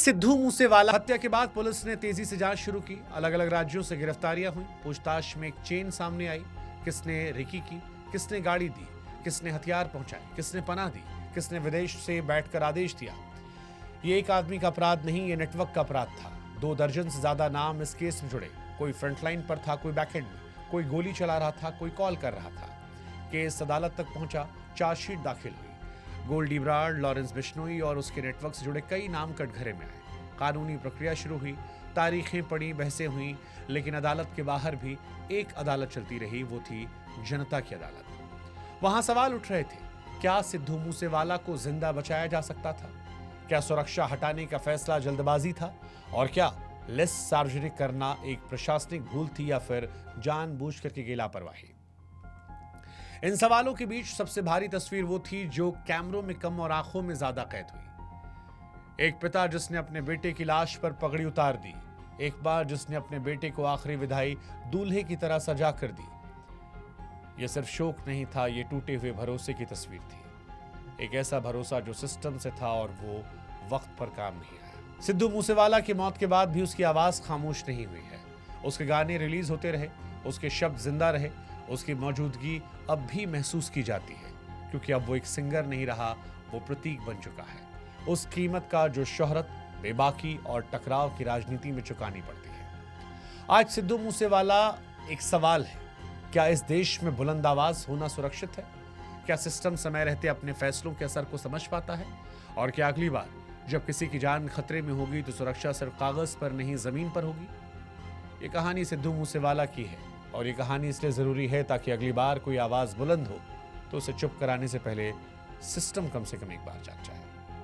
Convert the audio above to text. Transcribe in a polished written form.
सिद्धू मूसेवाला हत्या के बाद पुलिस ने तेजी से जांच शुरू की। अलग अलग राज्यों से गिरफ्तारियां हुई। पूछताछ में एक चेन सामने आई। किसने रेकी की, किसने गाड़ी दी, किसने हथियार पहुंचाए, किसने पनाह दी, किसने विदेश से बैठकर आदेश दिया। ये एक आदमी का अपराध नहीं, ये नेटवर्क का अपराध था। 2 दर्जन से ज्यादा नाम इस केस में जुड़े। कोई फ्रंटलाइन पर था, कोई बैकएंड में, कोई गोली चला रहा था, कोई कॉल कर रहा था। केस अदालत तक पहुंचा, चार्जशीट दाखिल हुई। गोल्डी ब्राड, लॉरेंस बिश्नोई और उसके नेटवर्क से जुड़े कई नाम कटघरे में आए। कानूनी प्रक्रिया शुरू हुई, तारीखें पड़ी, बहसें हुई, लेकिन अदालत के बाहर भी एक अदालत चलती रही, वो थी जनता की अदालत। वहां सवाल उठ रहे थे, क्या सिद्धू मूसेवाला को जिंदा बचाया जा सकता था? क्या सुरक्षा हटाने का फैसला जल्दबाजी था? और क्या लिस्ट सार्वजनिक करना एक प्रशासनिक भूल थी या फिर जानबूझकर की लापरवाही? इन सवालों के बीच सबसे भारी तस्वीर वो थी जो कैमरों में कम और आंखों में ज्यादा कैद हुई। एक पिता जिसने अपने बेटे की लाश पर पगड़ी उतार दी। एक बार जिसने अपने बेटे को आखिरी विदाई दूल्हे की तरह सजा कर दी। यह सिर्फ शोक नहीं था, यह टूटे हुए भरोसे की तस्वीर थी। एक ऐसा भरोसा जो सिस्टम से था और वो वक्त पर काम नहीं आया। सिद्धू मूसेवाला की मौत के बाद भी उसकी आवाज खामोश नहीं हुई है। उसके गाने रिलीज होते रहे, उसके शब्द जिंदा रहे, उसकी मौजूदगी अब भी महसूस की जाती है, क्योंकि अब वो एक सिंगर नहीं रहा, वो प्रतीक बन चुका है। उस कीमत का जो शोहरत, बेबाकी और टकराव की राजनीति में चुकानी पड़ती है। आज सिद्धू मूसेवाला एक सवाल है, क्या इस देश में बुलंद आवाज होना सुरक्षित है? क्या सिस्टम समय रहते अपने फैसलों के असर को समझ पाता है? और क्या अगली बार जब किसी की जान खतरे में होगी तो सुरक्षा सिर्फ कागज पर नहीं, जमीन पर होगी? ये कहानी सिद्धू मूसेवाला की है, और ये कहानी इसलिए जरूरी है ताकि अगली बार कोई आवाज बुलंद हो तो उसे चुप कराने से पहले सिस्टम कम से कम एक बार जाग जाए।